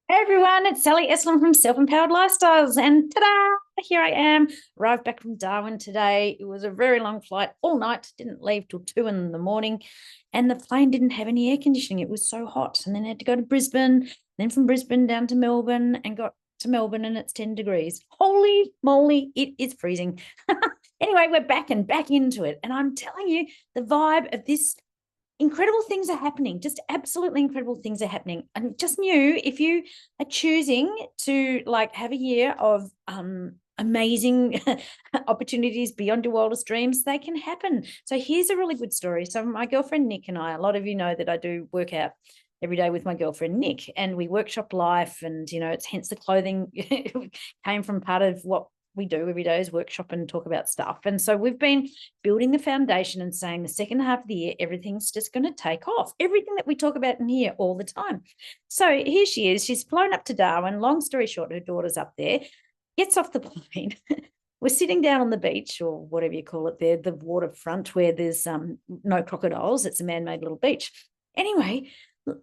Hey everyone, it's Sally Estlin from Self-Empowered Lifestyles, and ta-da! Here I am, arrived back from Darwin today. It was a very long flight all night, didn't leave till 2 in the morning, and the plane didn't have any air conditioning. It was so hot, and then I had to go to Brisbane, then from Brisbane down to Melbourne, and got to Melbourne, and it's 10 degrees. Holy moly, it is freezing. Anyway, we're back and back into it, and I'm telling you, the vibe of this incredible things are happening. Just absolutely incredible things are happening. And just knew if you are choosing to like have a year of amazing opportunities beyond your wildest dreams, they can happen. So here's a really good story. So my girlfriend Nick and I, a lot of you know that I do work out every day with my girlfriend Nick, and we workshop life, and it's hence the clothing came from part of what we do every day is workshop and talk about stuff. And so we've been building the foundation and saying the second half of the year, everything's just going to take off. Everything that we talk about in here all the time. So here she is. She's flown up to Darwin. Long story short, her daughter's up there, gets off the plane. We're sitting down on the beach, or whatever you call it there, the waterfront where there's no crocodiles. It's a man-made little beach. Anyway,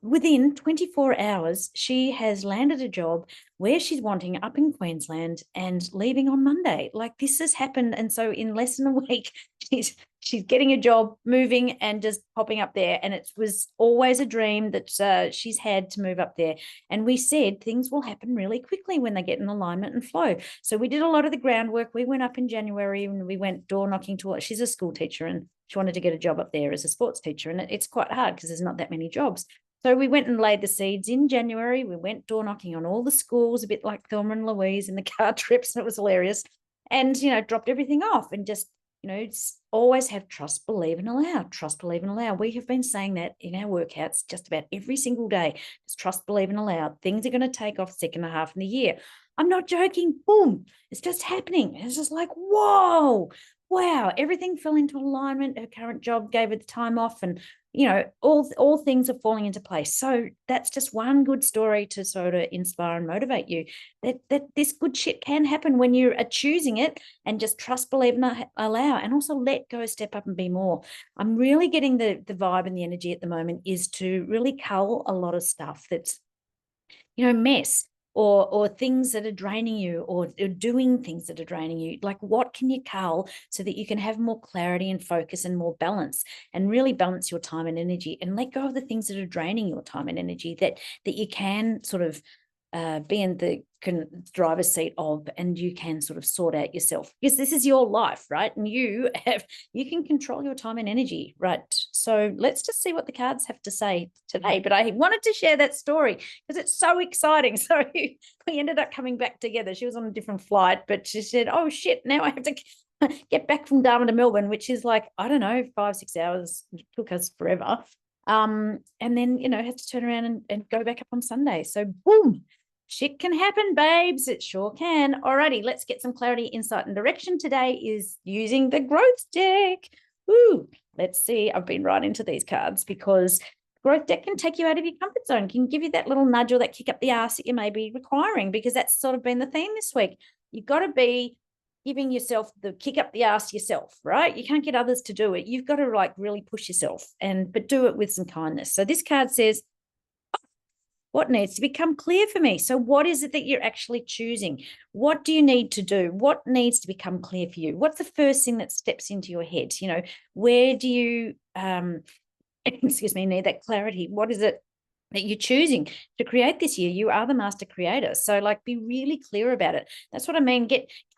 within 24 hours, she has landed a job where she's wanting up in Queensland and leaving on Monday. Like, this has happened. And so in less than a week, she's getting a job, moving, and just popping up there. And it was always a dream that she's had to move up there. And we said things will happen really quickly when they get in alignment and flow. So we did a lot of the groundwork. We went up in January and we went door knocking to she's a school teacher, and she wanted to get a job up there as a sports teacher. And it's quite hard because there's not that many jobs. So we went and laid the seeds in January. We went door knocking on all the schools, a bit like Thelma and Louise in the car trips, and it was hilarious. And, dropped everything off and just, always have trust, believe, and allow. Trust, believe, and allow. We have been saying that in our workouts just about every single day. Just trust, believe, and allow. Things are going to take off second half of the year. I'm not joking. Boom. It's just happening. It's just like, whoa, wow. Everything fell into alignment. Her current job gave her the time off, and all things are falling into place. So that's just one good story to sort of inspire and motivate you that this good shit can happen when you are choosing it, and just trust, believe, and allow, and also let go, step up, and be more. I'm really getting the vibe and the energy at the moment is to really cull a lot of stuff that's mess, or things that are draining you, or doing things that are draining you. Like, what can you cull so that you can have more clarity and focus and more balance, and really balance your time and energy, and let go of the things that are draining your time and energy that you can sort of be in the driver's seat of, and you can sort of sort out yourself, because this is your life, right? And you can control your time and energy, right? So let's just see what the cards have to say today. But I wanted to share that story because it's so exciting. So we ended up coming back together. She was on a different flight, but she said, oh shit, now I have to get back from Darwin to Melbourne, which is like, I don't know, 5-6 hours. It took us forever. And then have to turn around and go back up on Sunday. So boom, shit can happen, babes. It sure can. Alrighty, let's get some clarity, insight, and direction. Today is using the growth deck. Ooh, let's see. I've been right into these cards because growth deck can take you out of your comfort zone, can give you that little nudge or that kick up the ass that you may be requiring, because that's sort of been the theme this week. You've got to be giving yourself the kick up the ass yourself, right? You can't get others to do it. You've got to like really push yourself, but do it with some kindness. So this card says, what needs to become clear for me? So what is it that you're actually choosing? What do you need to do? What needs to become clear for you? What's the first thing that steps into your head? Where do you, excuse me, need that clarity? What is it that you're choosing to create this year? You are the master creator. So like, be really clear about it. That's what I mean.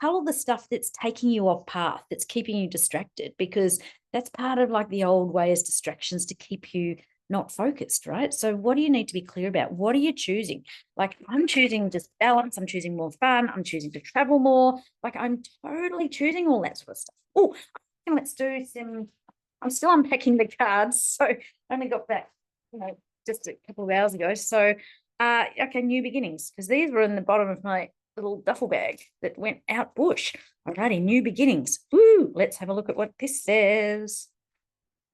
Cull the stuff that's taking you off path, that's keeping you distracted, because that's part of like the old way, is distractions to keep you not focused, right? So what do you need to be clear about? What are you choosing? Like, I'm choosing just balance. I'm choosing more fun. I'm choosing to travel more. Like, I'm totally choosing all that sort of stuff. Oh, let's do some, I'm still unpacking the cards. So I only got back, just a couple of hours ago. So, okay, new beginnings, because these were in the bottom of my little duffel bag that went out bush. Alrighty, new beginnings. Ooh, let's have a look at what this says.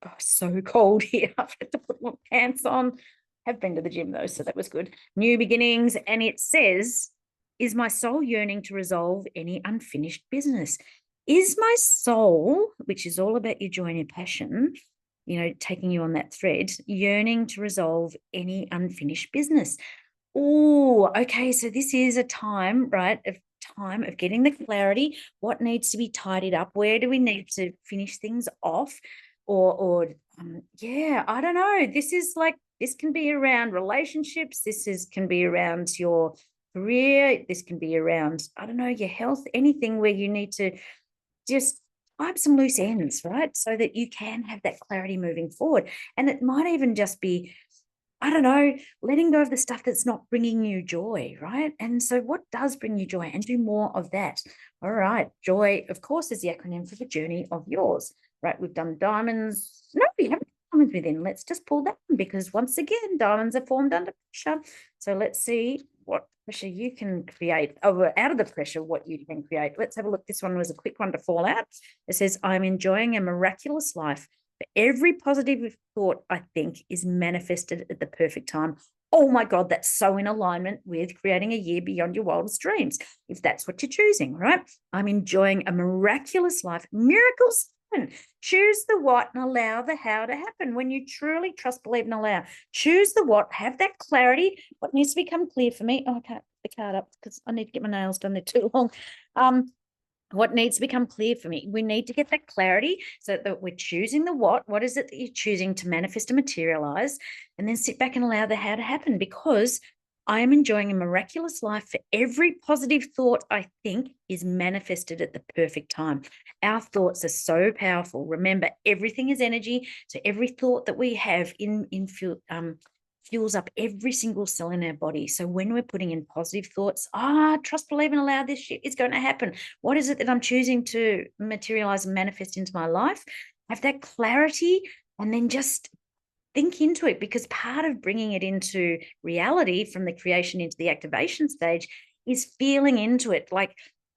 Oh, so cold here. I've had to put my pants on. Have been to the gym though, so that was good. New beginnings, and it says, is my soul yearning to resolve any unfinished business? Is my soul, which is all about your joy and your passion, taking you on that thread, yearning to resolve any unfinished business? Oh, okay. So this is a time, right, of getting the clarity. What needs to be tidied up? Where do we need to finish things off? Yeah, I don't know. This is like, this can be around relationships. Can be around your career. This can be around, I don't know, your health, anything where you need to just tie up some loose ends, right? So that you can have that clarity moving forward. And it might even just be, I don't know, letting go of the stuff that's not bringing you joy, right? And so what does bring you joy? And do more of that. All right. Joy, of course, is the acronym for the journey of yours, right? We've done diamonds. No, we haven't done diamonds within. Let's just pull that one because once again, diamonds are formed under pressure. So let's see what pressure you can create out of the pressure, what you can create. Let's have a look. This one was a quick one to fall out. It says, I'm enjoying a miraculous life. Every positive thought, I think, is manifested at the perfect time. Oh my God, that's so in alignment with creating a year beyond your wildest dreams, if that's what you're choosing, right? I'm enjoying a miraculous life. Miracles happen. Choose the what and allow the how to happen. When you truly trust, believe, and allow, choose the what, have that clarity. What needs to become clear for me? Oh, I can't put the card up because I need to get my nails done. They're too long. What needs to become clear for me? We need to get that clarity so that we're choosing the what. What is it that you're choosing to manifest and materialize? And then sit back and allow the how to happen, because I am enjoying a miraculous life. For every positive thought I think is manifested at the perfect time. Our thoughts are so powerful. Remember, everything is energy. So every thought that we have fuels up every single cell in our body. So when we're putting in positive thoughts, trust, believe, and allow, this shit is going to happen. What is it that I'm choosing to materialize and manifest into my life? Have that clarity and then just think into it, because part of bringing it into reality from the creation into the activation stage is feeling into it, like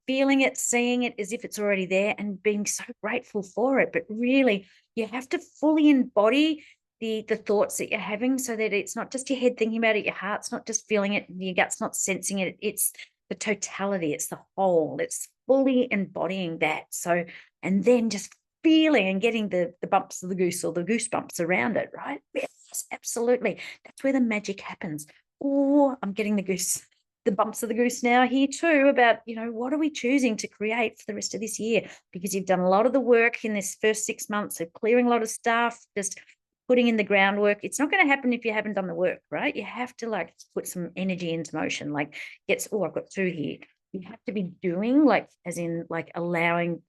feeling it, seeing it as if it's already there and being so grateful for it. But really, you have to fully embody the thoughts that you're having, so that it's not just your head thinking about it, your heart's not just feeling it, your gut's not sensing it. It's the totality, it's the whole, it's fully embodying that. So, and then just feeling and getting the bumps of the goose or the goosebumps around it, right? Yes, absolutely. That's where the magic happens. Oh, I'm getting the bumps of the goose now here too, about, what are we choosing to create for the rest of this year? Because you've done a lot of the work in this first 6 months of clearing a lot of stuff, just putting in the groundwork. It's not going to happen if you haven't done the work, right? You have to put some energy into motion. I've got 2 here. You have to be doing, as in allowing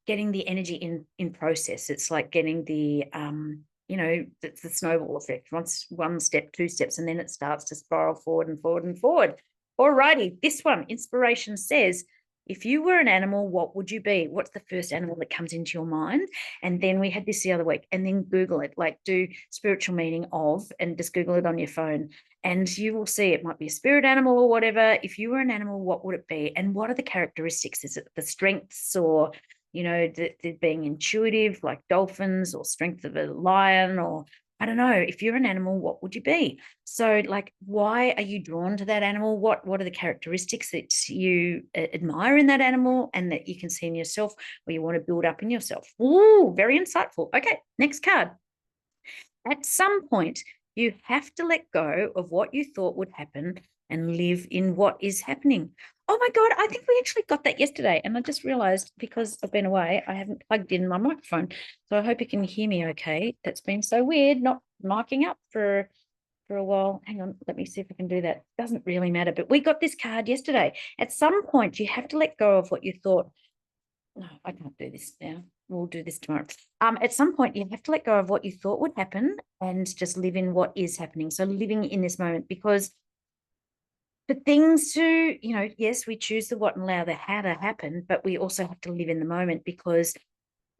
getting the energy in process. It's like getting the snowball effect. Once 1 step, 2 steps, and then it starts to spiral forward and forward and forward. Alrighty, this one, inspiration says, if you were an animal, what would you be? What's the first animal that comes into your mind? And then we had this the other week, and then Google it, do spiritual meaning of, and just Google it on your phone. And you will see it might be a spirit animal or whatever. If you were an animal, what would it be? And what are the characteristics? Is it the strengths, or, the being intuitive like dolphins, or strength of a lion, or I don't know. If you're an animal, what would you be? So why are you drawn to that animal? What are the characteristics that you admire in that animal and that you can see in yourself, or you want to build up in yourself? Ooh, very insightful. Okay, next card. At some point, you have to let go of what you thought would happen and live in what is happening. Oh my God, I think we actually got that yesterday. And I just realized, because I've been away, I haven't plugged in my microphone. So I hope you can hear me okay. That's been so weird, not miking up for a while. Hang on, let me see if I can do that. Doesn't really matter, but we got this card yesterday. At some point, you have to let go of what you thought. No, I can't do this now. We'll do this tomorrow. At some point, you have to let go of what you thought would happen and just live in what is happening. So living in this moment, because for things to, yes, we choose the what and allow the how to happen, but we also have to live in the moment, because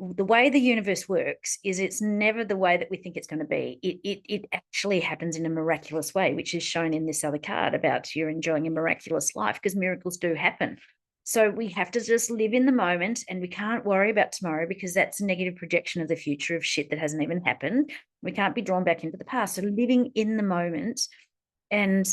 the way the universe works is it's never the way that we think it's going to be. It actually happens in a miraculous way, which is shown in this other card about you're enjoying a miraculous life, because miracles do happen. So we have to just live in the moment, and we can't worry about tomorrow, because that's a negative projection of the future of shit that hasn't even happened. We can't be drawn back into the past. So living in the moment, and,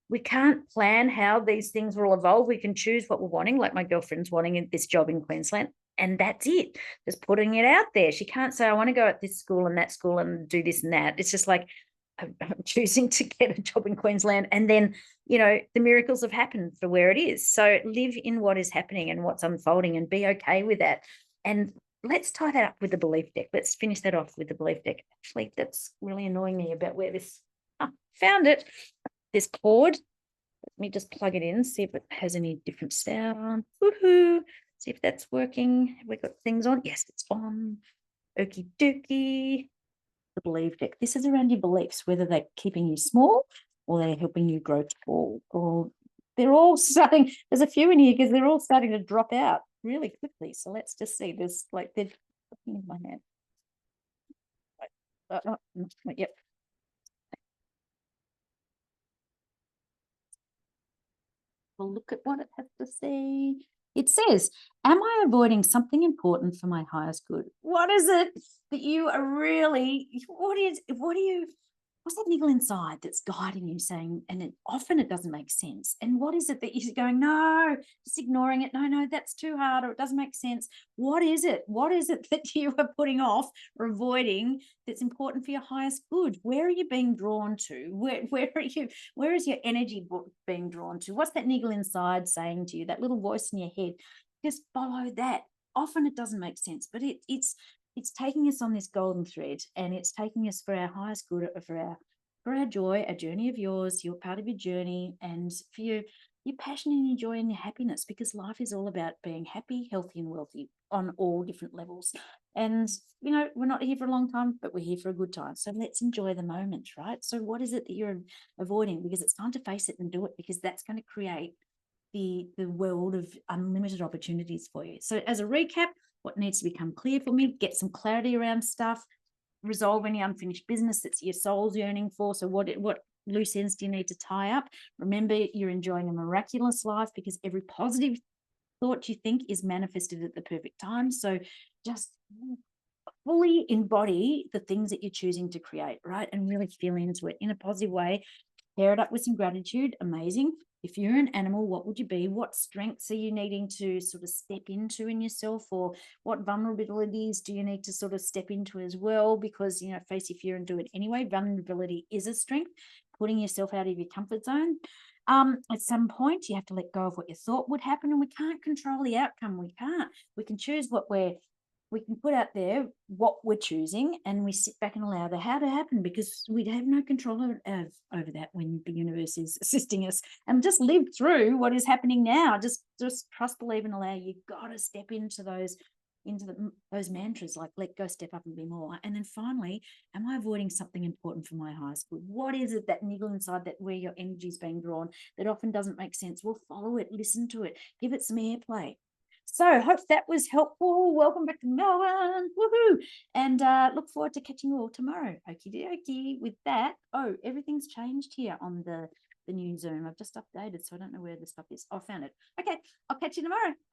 we can't plan how these things will evolve. We can choose what we're wanting, like my girlfriend's wanting this job in Queensland, and that's it. Just putting it out there. She can't say, I want to go at this school and that school and do this and that. It's just I'm choosing to get a job in Queensland, and then, you know, the miracles have happened for where it is. So live in what is happening and what's unfolding and be okay with that. And let's tie that up with the belief deck. Let's finish that off with the belief deck. Actually, that's really annoying me about where this, found it. This cord. Let me just plug it in, see if it has any different sound. Woohoo! See if that's working. Have we got things on? Yes, it's on. Okie dokie. The belief deck. This is around your beliefs, whether they're keeping you small or they're helping you grow tall. Or they're all starting. There's a few in here because they're all starting to drop out really quickly. So let's just see. There's like they're in my hand. Yep. We'll look at what it has to say. It says, am I avoiding something important for my highest good? What is it that you are really, what's that niggle inside that's guiding you saying, and often it doesn't make sense. And what is it that you're going, no, just ignoring it. No, that's too hard, or it doesn't make sense. What is it? What is it that you are putting off or avoiding that's important for your highest good? Where are you being drawn to? Where is your energy being drawn to? What's that niggle inside saying to you, that little voice in your head? Just follow that. Often it doesn't make sense, but it's taking us on this golden thread, and it's taking us for our highest good, for our joy, a journey of yours, you're part of your journey, and for your passion and your joy and your happiness, because life is all about being happy, healthy, and wealthy on all different levels. And, you know, we're not here for a long time, but we're here for a good time. So let's enjoy the moment, right? So what is it that you're avoiding? Because it's time to face it and do it, because that's going to create the world of unlimited opportunities for you. So as a recap, what needs to become clear for me, get some clarity around stuff, resolve any unfinished business that's your soul's yearning for. So what loose ends do you need to tie up? Remember, you're enjoying a miraculous life, because every positive thought you think is manifested at the perfect time. So just fully embody the things that you're choosing to create, right? And really feel into it in a positive way. Pair it up with some gratitude. Amazing. If you're an animal, what would you be? What strengths are you needing to sort of step into in yourself, or what vulnerabilities do you need to sort of step into as well? Because, you know, face your fear and do it anyway. Vulnerability is a strength. Putting yourself out of your comfort zone. At some point, you have to let go of what you thought would happen, and we can't control the outcome. We can't. We can choose we can put out there what we're choosing, and we sit back and allow the how to happen, because we have no control over that when the universe is assisting us. And just live through what is happening now. Just trust, believe, and allow. You got to step into those mantras, like let go, step up, and be more. And then finally, am I avoiding something important for my highest good? What is it, that niggle inside, that where your energy is being drawn, that often doesn't make sense? Well, follow it, listen to it, give it some airplay. So hope that was helpful. Welcome back to Melbourne. Woohoo! And look forward to catching you all tomorrow. Okie dokie. With that, everything's changed here on the new Zoom. I've just updated, so I don't know where the stuff is. I found it. Okay, I'll catch you tomorrow. Bye.